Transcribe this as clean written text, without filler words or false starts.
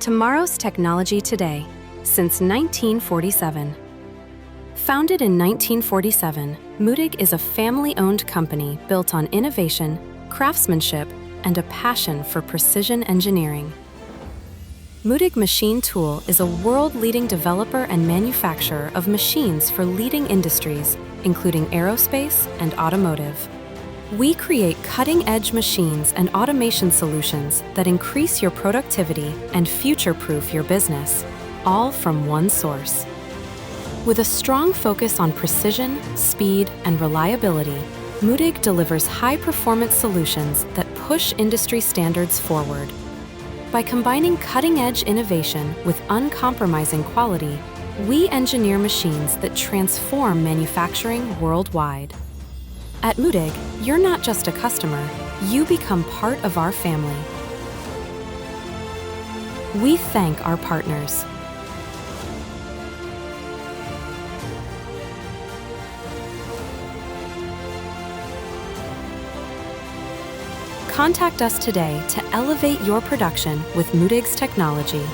Tomorrow's technology today, since 1947. Founded in 1947, Modig is a family-owned company built on innovation, craftsmanship, and a passion for precision engineering. Modig Machine Tool is a world-leading developer and manufacturer of machines for leading industries, including aerospace and automotive. We create cutting-edge machines and automation solutions that increase your productivity and future-proof your business, all from one source. With a strong focus on precision, speed, and reliability, Modig delivers high-performance solutions that push industry standards forward. By combining cutting-edge innovation with uncompromising quality, we engineer machines that transform manufacturing worldwide. At Modig, you're not just a customer, you become part of our family. We thank our partners. Contact us today to elevate your production with Modig's technology.